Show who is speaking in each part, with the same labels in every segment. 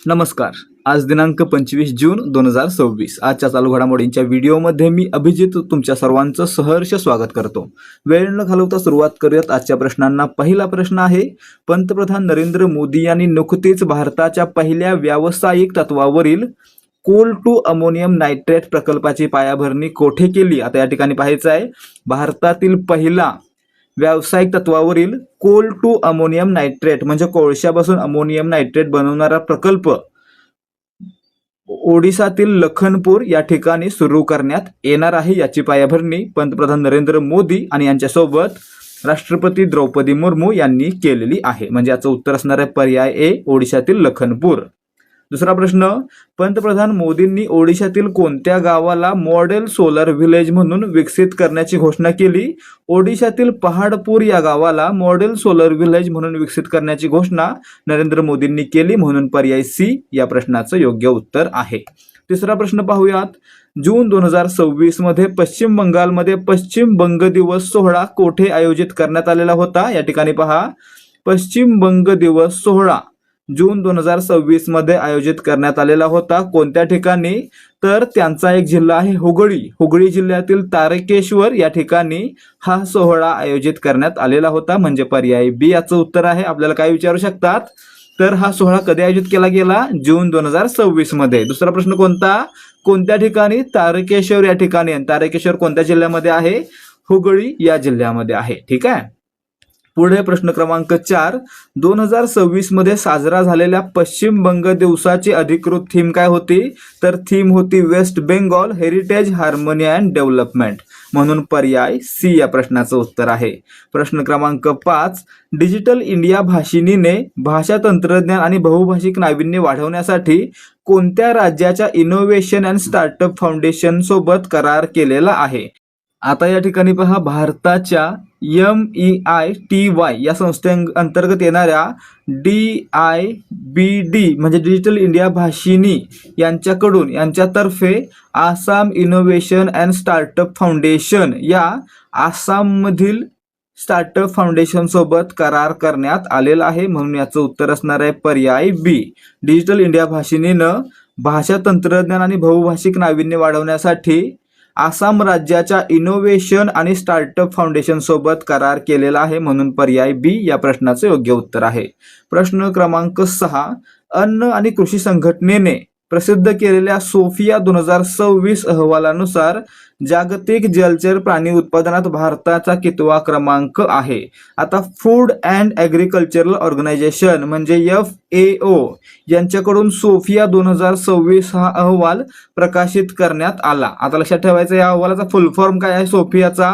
Speaker 1: नमस्कार. आज दिनांक 25 जून 2026. आजच्या चालू घडामोडींच्या व्हिडिओमध्ये मी अभिजित तुमच्या सर्वांचं सहर्ष स्वागत करतो. वेळ न घालवता सुरुवात करूयात आजच्या प्रश्नांना. पहिला प्रश्न आहे, पंतप्रधान नरेंद्र मोदी यांनी नुकतीच भारताच्या पहिल्या व्यावसायिक तत्वावरील कोल टू अमोनियम नायट्रेट प्रकल्पाची पायाभरणी कोठे केली? आता या ठिकाणी पाहायचं आहे, भारतातील पहिला व्यावसायिक तत्वावरील कोल टू अमोनियम नायट्रेट म्हणजे कोळशापासून अमोनियम नायट्रेट बनवणारा प्रकल्प ओडिसातील लखनपूर या ठिकाणी सुरू करण्यात येणार आहे. याची पायाभरणी पंतप्रधान नरेंद्र मोदी आणि यांच्यासोबत राष्ट्रपती द्रौपदी मुर्मू यांनी केलेली आहे. म्हणजे याचं उत्तर असणार आहे पर्याय ए, ओडिशातील लखनपूर. दुसरा प्रश्न, पंतप्रधान मोदींनी ओडिशातील कोणत्या गावाला मॉडेल सोलर व्हिलेज म्हणून विकसित करण्याची घोषणा केली? ओडिशातील पहाडपूर या गावाला मॉडेल सोलर व्हिलेज म्हणून विकसित करण्याची घोषणा नरेंद्र मोदींनी केली, म्हणून पर्याय सी या प्रश्नाचं योग्य उत्तर आहे. तिसरा प्रश्न पाहूयात. जून 2026 मध्ये पश्चिम बंगालमध्ये पश्चिम बंग दिवस सोहळा कोठे आयोजित करण्यात आलेला होता? या ठिकाणी पहा, पश्चिम बंग दिवस सोहळा जून 2026 मध्ये आयोजित करण्यात आलेला होता. कोणत्या ठिकाणी? तर त्यांचा एक जिल्हा आहे हुगळी. हुगळी जिल्ह्यातील तारकेश्वर या ठिकाणी हा सोहळा आयोजित करण्यात आलेला होता, म्हणजे पर्याय बी याचं उत्तर आहे. आपल्याला काय विचारू शकतात, तर हा सोहळा कधी आयोजित केला गेला? जून 2026 मध्ये. दुसरा प्रश्न कोणता? कोणत्या ठिकाणी? तारकेश्वर या ठिकाणी. तारकेश्वर कोणत्या जिल्ह्यामध्ये आहे? हुगळी या जिल्ह्यामध्ये आहे. ठीक आहे. पुढे प्रश्न क्रमांक 4, 2026 मध्ये साजरा झालेल्या पश्चिम बंग दिवसाची अधिकृत थीम काय होती? तर थीम होती West Bengal heritage harmony and development, म्हणून पर्याय सी या प्रश्नाचं उत्तर आहे. प्रश्न क्रमांक 5, डिजिटल इंडिया भाषिणीने भाषा तंत्रज्ञान आणि बहुभाषिक नाविन्य वाढवण्यासाठी कोणत्या राज्याच्या इनोव्हेशन अँड स्टार्टअप फाउंडेशन सोबत करार केलेला आहे? आता या ठिकाणी पहा, भारताच्या MEITY या संस्थेअंतर्गत येणाऱ्या DIBD म्हणजे डिजिटल इंडिया भाषिणी यांच्यातर्फे Assam innovation and startup foundation या आसाममधील स्टार्टअप फाउंडेशन सोबत करार करण्यात आलेला आहे, म्हणून याचं उत्तर असणार आहे पर्याय बी. डिजिटल इंडिया भाषिणीनं भाषा तंत्रज्ञान आणि बहुभाषिक नाविन्य वाढवण्यासाठी आसाम राज्याच्या इनोव्हेशन आणि स्टार्टअप फाउंडेशन सोबत करार केलेला आहे, म्हणून पर्याय बी या प्रश्नाचे योग्य उत्तर आहे. प्रश्न क्रमांक 6, अन्न आणि कृषी संघटनेने प्रसिद्ध केलेल्या सोफिया 2026 अहवालानुसार जागतिक जलचर प्राणी उत्पादनात भारताचा कितवा क्रमांक आहे? आता फूड अँड ॲग्रिकल्चरल ऑर्गनायझेशन म्हणजे FAO यांच्याकडून सोफिया 2026 हा अहवाल प्रकाशित करण्यात आला. आता लक्षात ठेवायचं, या अहवालाचा फुल फॉर्म काय आहे सोफियाचा?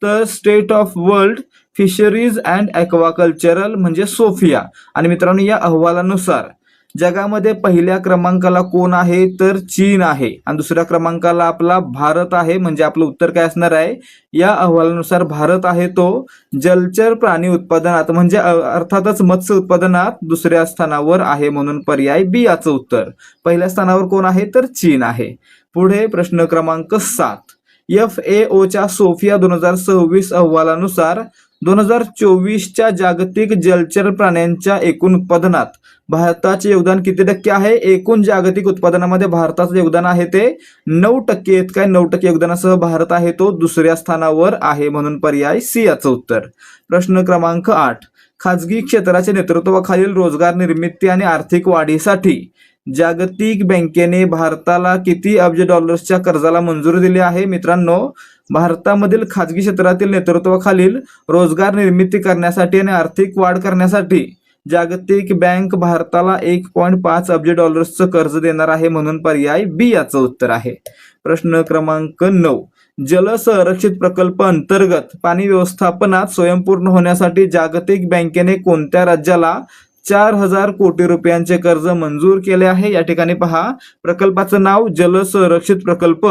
Speaker 1: तर state of world fisheries and aquacultural म्हणजे सोफिया. आणि मित्रांनो, या अहवालानुसार जगामध्ये पहिल्या क्रमांकाला कोण आहे? तर चीन आहे, आणि दुसऱ्या क्रमांकाला आपला भारत आहे. म्हणजे आपलं उत्तर काय असणार आहे? या अहवालानुसार भारत आहे तो जलचर प्राणी उत्पादनात म्हणजे अर्थातच मत्स्य उत्पादनात दुसऱ्या स्थानावर आहे, म्हणून पर्याय बी याचं उत्तर. पहिल्या स्थानावर कोण आहे? तर चीन आहे. पुढे प्रश्न क्रमांक 7, FAOच्या सोफिया 2026 अहवालानुसार 2024च्या जागतिक जलचर प्राण्यांच्या एकूण उत्पादनात भारताचे योगदान किती टक्के आहे? एकूण जागतिक उत्पादनामध्ये भारताचं योगदान आहे ते 9% इतकं आहे. 9% योगदानासह भारत आहे तो दुसऱ्या स्थानावर आहे, म्हणून पर्याय सी याचं उत्तर. प्रश्न क्रमांक 8, खाजगी क्षेत्राच्या नेतृत्वाखालील रोजगार निर्मिती आणि आर्थिक वाढीसाठी जागतिक बँकेने भारताला किती अब्ज डॉलर्सच्या कर्जाला मंजुरी दिली आहे? मित्रांनो, भारतामधील खाजगी क्षेत्रातील नेतृत्वाखालील रोजगार निर्मिती करण्यासाठी आणि आर्थिक वाढ करण्यासाठी जागतिक बँक भारताला 1.5 अब्ज डॉलर्सचं कर्ज देणार आहे, म्हणून पर्याय बी याचं उत्तर आहे. प्रश्न क्रमांक 9, जल संरक्षित प्रकल्प अंतर्गत पाणी व्यवस्थापनात स्वयंपूर्ण होण्यासाठी जागतिक बँकेने कोणत्या राज्याला 4,000 कोटी रुपयांचे कर्ज मंजूर केले आहे? या ठिकाणी पहा, प्रकल्पाचं नाव जल संरक्षित प्रकल्प.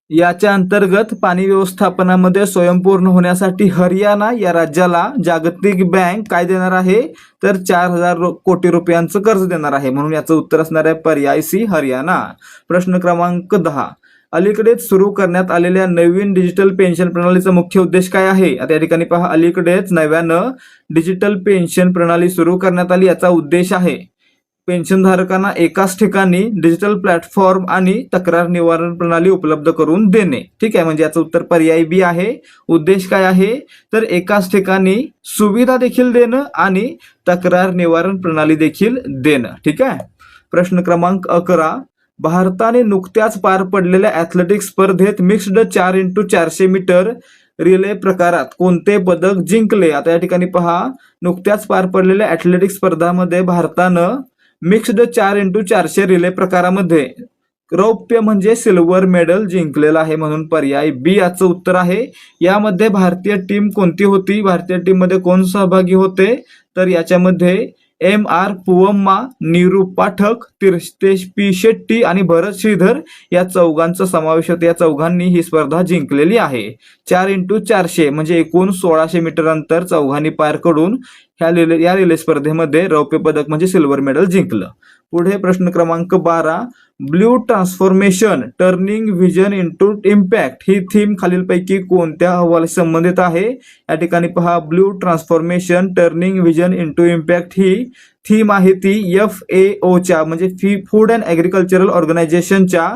Speaker 1: याच्या अंतर्गत पाणी व्यवस्थापनामध्ये स्वयंपूर्ण होण्यासाठी हरियाणा या राज्याला जागतिक बँक काय देणार आहे? तर 4,000 कोटी रुपयांचं कर्ज देणार आहे, म्हणून याचं उत्तर असणार आहे पर्याय सी, हरियाणा. प्रश्न क्रमांक 10, अलीकडेच सुरू करण्यात आलेल्या नवीन डिजिटल पेन्शन प्रणालीचा मुख्य उद्देश काय आहे? आता या ठिकाणी पहा, अलीकडेच नव्यानं डिजिटल पेन्शन प्रणाली सुरू करण्यात आली. याचा उद्देश आहे पेन्शनधारकांना एकाच ठिकाणी डिजिटल प्लॅटफॉर्म आणि तक्रार निवारण प्रणाली उपलब्ध करून देणे. ठीक आहे, म्हणजे याचं उत्तर पर्याय बी आहे. उद्देश काय आहे तर एकाच ठिकाणी सुविधा देखील देणं आणि तक्रार निवारण प्रणाली देखील देणं. ठीक आहे. प्रश्न क्रमांक 11. भारताने नुकत्याच पार पडलेल्या ॲथलेटिक्स स्पर्धेत मिक्स्ड 4x400 मीटर रिले प्रकारात कोणते पदक जिंकले? आता या ठिकाणी पहा, नुकत्याच पार पडलेल्या ॲथलेटिक्स स्पर्धामध्ये भारतानं मिक्स्ड 4x400 रिले प्रकारामध्ये रौप्य म्हणजे सिल्वर मेडल जिंकलेलं आहे, म्हणून पर्याय बी याचं उत्तर आहे. यामध्ये भारतीय टीम कोणती होती? भारतीय टीम मध्ये कोण सहभागी होते? तर याच्यामध्ये M.R. पुवम्मा, नीरू पाठक, तीर्थेश पी शेट्टी आणि भरत श्रीधर या चौघांचा समावेश होता. या चौघांनी ही स्पर्धा जिंकलेली आहे. 4x400 म्हणजे एकूण 1600 मीटर अंतर चौघांनी पार करून या रिले स्पर्धेमध्ये रौप्य पदक म्हणजे सिल्वर मेडल जिंकलं. पुढे प्रश्न क्रमांक 12. Blue transformation turning vision into impact ही थीम खालीलपैकी कोणत्या अहवालाशी संबंधित आहे? या ठिकाणी पहा, blue transformation turning vision into impact ही थीम आहे ती FAOच्या म्हणजे फूड अँड ॲग्रिकल्चरल ऑर्गनायझेशनच्या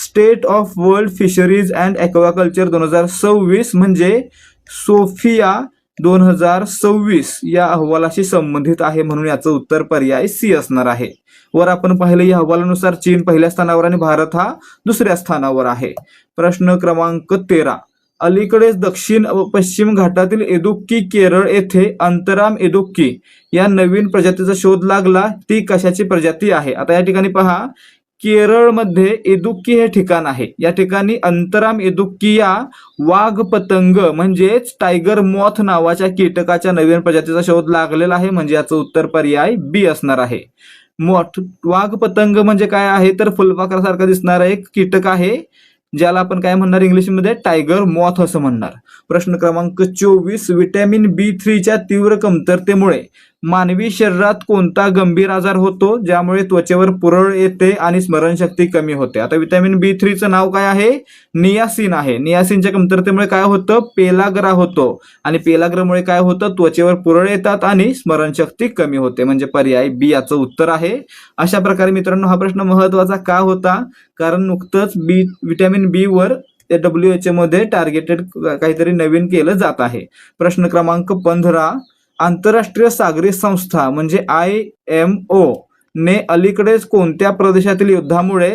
Speaker 1: state of world fisheries and aquaculture 2026 म्हणजे सोफिया 2026 या अहवालाशी संबंधित आहे, म्हणून याचं उत्तर पर्याय सी असणार आहे. वर आपण पाहिले या अहवालानुसार चीन पहिल्या स्थानावर आणि भारत हा दुसऱ्या स्थानावर आहे. प्रश्न क्रमांक 13. अलीकडेच दक्षिण व पश्चिम घाटातील इदुक्की केरळ येथे अंतराम इदुक्की या नवीन प्रजातीचा शोध लागला. ती कशाची प्रजाती आहे? आता या ठिकाणी पहा, केरळमध्ये इदुक्की हे ठिकाण आहे. या ठिकाणी अंतराम इदुक्की या वाघ पतंग म्हणजेच टायगर मॉथ नावाच्या कीटकाच्या नवीन प्रजातीचा शोध लागलेला आहे, म्हणजे याचं उत्तर पर्याय बी असणार आहे. वाघ पतंग म्हणजे काय आहे तर फुलपाखरासारखा दिसणारा एक कीटक आहे, ज्याला आपण काय म्हणणार इंग्लिशमध्ये टायगर मॉथ असं म्हणणार. प्रश्न क्रमांक 24. व्हिटॅमिन B3च्या तीव्र कमतरतेमुळे मानवी शरीरात कोणता गंभीर आजार होतो ज्यामुळे त्वचेवर पुरळ येते आणि स्मरणशक्ती कमी होते? आता व्हिटॅमिन B3चं नाव काय आहे? नियासिन आहे. नियासिनच्या कमतरतेमुळे काय होतं? पेलाग्रा होतो आणि पेलाग्रामुळे काय होतं? त्वचेवर पुरळ येतात आणि स्मरणशक्ती कमी होते, म्हणजे पर्याय बी याचं उत्तर आहे. अशा प्रकारे मित्रांनो हा प्रश्न महत्वाचा का होता? कारण नुकतंच व्हिटॅमिन बी वर WHO मध्ये टार्गेटेड काहीतरी नवीन केलं जात आहे. प्रश्न क्रमांक 15. आंतरराष्ट्रीय सागरी संस्था म्हणजे IMO ने अलीकडेच कोणत्या प्रदेशातील युद्धामुळे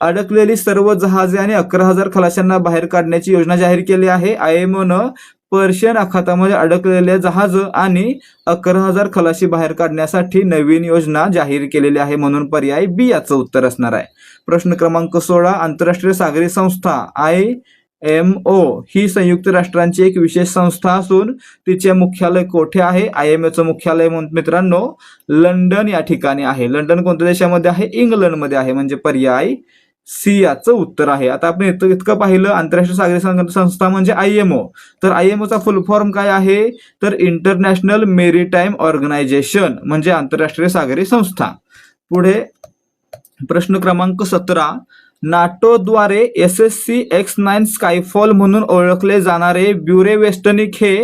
Speaker 1: अडकलेली सर्व जहाजे आणि 11,000 खलाशांना बाहेर काढण्याची योजना जाहीर केली आहे? IMO न पर्शियन आखातामध्ये अडकलेल्या जहाज आणि 11,000 खलाशी बाहेर काढण्यासाठी नवीन योजना जाहीर केलेली आहे, म्हणून पर्याय बी याचं उत्तर असणार आहे. प्रश्न क्रमांक 16. आंतरराष्ट्रीय सागरी संस्था IMO ही संयुक्त राष्ट्रांची एक विशेष संस्था असून तिचे मुख्यालय कोठे आहे? IMOचं मुख्यालय मित्रांनो लंडन या ठिकाणी आहे. लंडन कोणत्या देशामध्ये आहे? इंग्लंडमध्ये आहे, म्हणजे पर्याय सी याचं उत्तर आहे. आता आपण इतकं पाहिलं आंतरराष्ट्रीय सागरी संस्था म्हणजे IMO. तर IMOचा फुल फॉर्म काय आहे तर इंटरनॅशनल मेरीटाईम ऑर्गनायझेशन म्हणजे आंतरराष्ट्रीय सागरी संस्था. पुढे प्रश्न क्रमांक 17. नाटोद्वारे SSC X9 स्कायफॉल म्हणून ओळखले जाणारे ब्युरेवेस्टनिक हे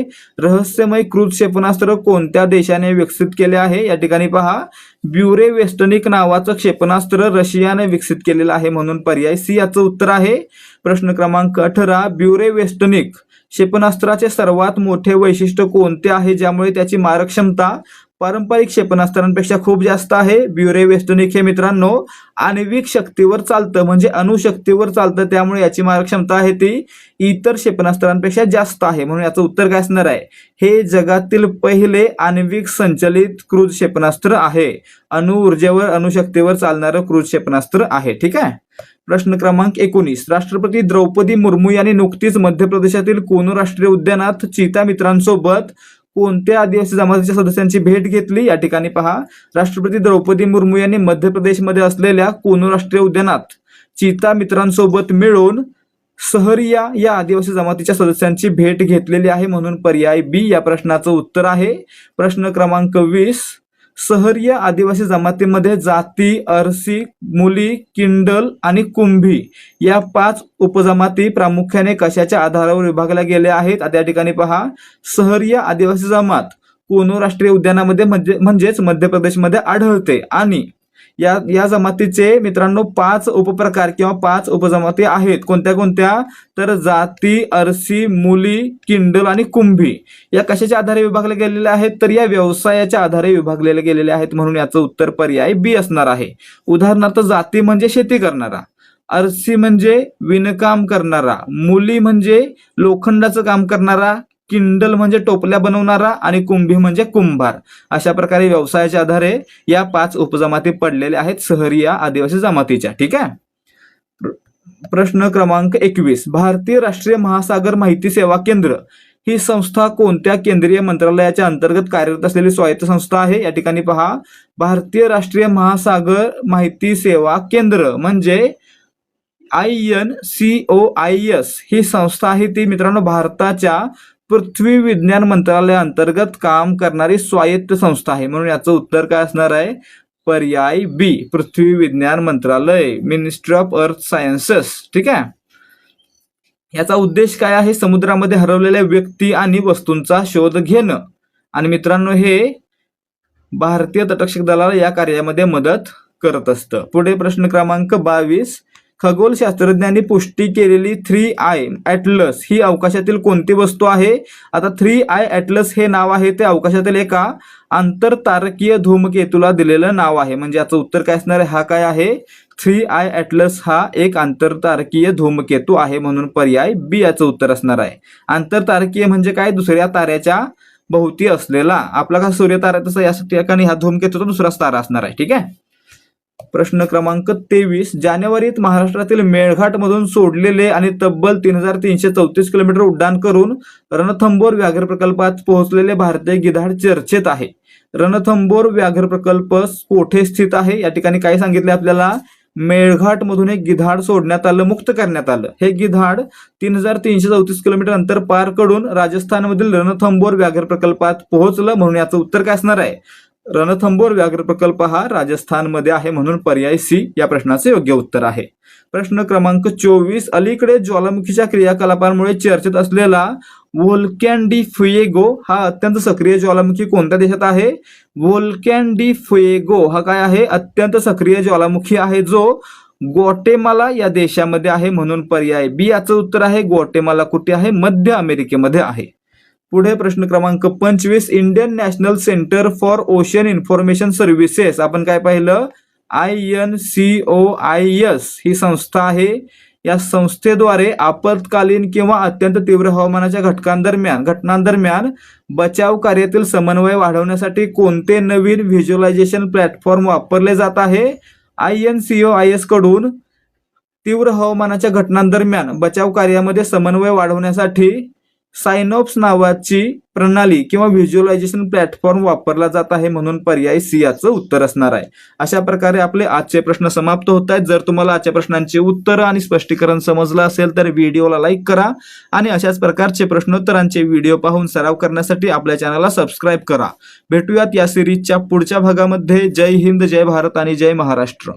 Speaker 1: रहस्यमय क्रूझ क्षेपणास्त्र कोणत्या देशाने विकसित केले आहे? या ठिकाणी पहा, ब्युरेवेस्टनिक नावाचं क्षेपणास्त्र रशियाने विकसित केलेलं आहे, म्हणून पर्याय सी याचं उत्तर आहे. प्रश्न क्रमांक 18. ब्युरेवेस्टनिक क्षेपणास्त्राचे सर्वात मोठे वैशिष्ट्य कोणते आहे ज्यामुळे त्याची मारक क्षमता पारंपरिक क्षेपणास्त्रांपेक्षा खूप जास्त आहे? ब्युरेवेस्टनिक हे मित्रांनो आण्विक शक्तीवर चालतं म्हणजे अणुशक्तीवर चालतं, त्यामुळे याची मारक क्षमता आहे ती इतर क्षेपणास्त्रांपेक्षा जास्त आहे, म्हणून याचं उत्तर काय असणार आहे? हे जगातील पहिले आण्विक संचलित क्रूझ क्षेपणास्त्र आहे. अणु ऊर्जेवर अणुशक्तीवर चालणारं क्रूझ क्षेपणास्त्र आहे. ठीक आहे. प्रश्न क्रमांक 19. राष्ट्रपती द्रौपदी मुर्मू यांनी नुकतीच मध्य प्रदेशातील कुनू राष्ट्रीय उद्यानात चीता मित्रांसोबत कोणत्या आदिवासी जमातीच्या सदस्यांची भेट घेतली? या ठिकाणी पहा, राष्ट्रपती द्रौपदी मुर्मू यांनी मध्य प्रदेशमध्ये असलेल्या कुनू राष्ट्रीय उद्यानात चीता मित्रांसोबत मिळून सहरिया या आदिवासी जमातीच्या सदस्यांची भेट घेतलेली आहे, म्हणून पर्याय बी या प्रश्नाचं उत्तर आहे. प्रश्न क्रमांक 20. सहरिया आदिवासी जमातीमध्ये जाती अरसी, मुली, किंडल आणि कुंभी या 5 उपजमाती प्रामुख्याने कशाच्या आधारावर विभागल्या गेल्या आहेत? आता या ठिकाणी पहा, सहरिया आदिवासी जमात कुनू राष्ट्रीय उद्यानामध्ये म्हणजेच मध्य प्रदेशमध्ये आढळते आणि या जमातीचे मित्रांनो 5 उपप्रकार किंवा 5 उपजमाती आहेत. कोणत्या कोणत्या? तर जाती, अरसी, मुली, किंडल आणि कुंभी. या कशाच्या आधारे विभागले गेलेले आहेत? तर या व्यवसायाच्या आधारे विभागलेले गेलेले आहेत, म्हणून याचं उत्तर पर्याय बी असणार आहे. उदाहरणार्थ जाती म्हणजे शेती करणारा, अरसी म्हणजे विणकाम करणारा, मुली म्हणजे लोखंडाचं काम करणारा, किंडल म्हणजे टोपल्या बनवणारा आणि कुंभी म्हणजे कुंभार. अशा प्रकारे व्यवसायाच्या आधारे या 5 उपजमाती पडलेल्या आहेत शहरी या आदिवासी जमातीच्या. ठीक आहे. प्रश्न क्रमांक 21. भारतीय राष्ट्रीय महासागर माहिती सेवा केंद्र ही संस्था कोणत्या केंद्रीय मंत्रालयाच्या अंतर्गत कार्यरत असलेली स्वायत्त संस्था आहे? या ठिकाणी पहा, भारतीय राष्ट्रीय महासागर माहिती सेवा केंद्र म्हणजे INCOIS ही संस्था आहे. ती मित्रांनो भारताच्या पृथ्वी विज्ञान मंत्रालयाअंतर्गत काम करणारी स्वायत्त संस्था आहे, म्हणून याचं उत्तर काय असणार आहे? पर्याय बी, पृथ्वी विज्ञान मंत्रालय, मिनिस्ट्री ऑफ अर्थ सायन्सेस. ठीक आहे. याचा उद्देश काय आहे? समुद्रामध्ये हरवलेल्या व्यक्ती आणि वस्तूंचा शोध घेणं. आणि मित्रांनो हे भारतीय तटरक्षक दलाला या कार्यामध्ये मदत करत असतं. पुढे प्रश्न क्रमांक 22. खगोलशास्त्रज्ञांनी पुष्टी केलेली 3I ॲटलस ही अवकाशातील कोणती वस्तू आहे? आता 3I ॲटलस हे नाव आहे ते अवकाशातील एका आंतरतारकीय धूमकेतूला दिलेलं नाव आहे, म्हणजे याचं उत्तर काय असणार आहे? हा काय आहे? 3I ॲटलस हा एक आंतरतारकीय धूमकेतू आहे, म्हणून पर्याय बी याचं उत्तर असणार आहे. आंतरतारकीय म्हणजे काय? दुसऱ्या ताऱ्याच्या भोवती असलेला. आपला का सूर्य तारा तसं या ठिकाणी हा धूमकेतूचा दुसराच तारा असणार आहे. ठीक आहे. प्रश्न क्रमांक 23. जानेवारीत महाराष्ट्रातील मेळघाट मधून सोडलेले आणि तब्बल 3334 किलोमीटर उड्डाण करून रणथंबोर व्याघ्र प्रकल्पात पोहोचलेले भारतीय गिधाड चर्चेत आहे. रणथंबोर व्याघ्र प्रकल्प कोठे स्थित आहे? या ठिकाणी काय सांगितले आपल्याला? मेळघाट मधून एक गिधाड सोडण्यात आलं, मुक्त करण्यात आलं. हे गिधाड 3334 किलोमीटर अंतर पार करून राजस्थानमधील रणथंबोर व्याघ्र प्रकल्पात पोहोचलं, म्हणून याचं उत्तर काय असणार आहे? रणथंबोर व्याघ्र प्रकल्प हा राजस्थानमध्ये आहे, म्हणून पर्याय सी या प्रश्नाचे योग्य उत्तर आहे. प्रश्न क्रमांक 24. अलीकडे ज्वालामुखीच्या क्रियाकलापांमुळे चर्चेत असलेला व्होल्कॅन डी फुएगो हा अत्यंत सक्रिय ज्वालामुखी कोणत्या देशात आहे? व्होल्कॅन डी फुएगो हा काय आहे? अत्यंत सक्रिय ज्वालामुखी आहे, जो ग्वाटेमाला या देशामध्ये आहे, म्हणून पर्याय बी याचं उत्तर आहे. ग्वाटेमाला कुठे आहे? मध्य अमेरिकेमध्ये आहे. पुढे प्रश्न क्रमांक 25. Indian national centre for ocean information services आपण काय पाहिलं? INCOIS ही संस्था आहे. या संस्थेद्वारे आपत्कालीन किंवा अत्यंत तीव्र हवामानाच्या घटनांदरम्यान बचाव कार्यातील समन्वय वाढवण्यासाठी कोणते नवीन व्हिज्युअलायझेशन प्लॅटफॉर्म वापरले जात आहे? INCOIS कडून तीव्र हवामानाच्या घटनांदरम्यान बचाव कार्यामध्ये समन्वय वाढवण्यासाठी सायनोप्स नावाची प्रणाली किंवा व्हिज्युअलायझेशन प्लॅटफॉर्म वापरला जात आहे, म्हणून पर्याय सी याचं उत्तर असणार आहे. अशा प्रकारे आपले आजचे प्रश्न समाप्त होत आहेत. जर तुम्हाला आजच्या प्रश्नांची उत्तरं आणि स्पष्टीकरण समजलं असेल तर व्हिडिओला लाईक करा आणि अशाच प्रकारचे प्रश्नोत्तरांचे व्हिडिओ पाहून सराव करण्यासाठी आपल्या चॅनलला सबस्क्राईब करा. भेटूयात या सिरीजच्या पुढच्या भागामध्ये. जय हिंद, जय भारत आणि जय महाराष्ट्र.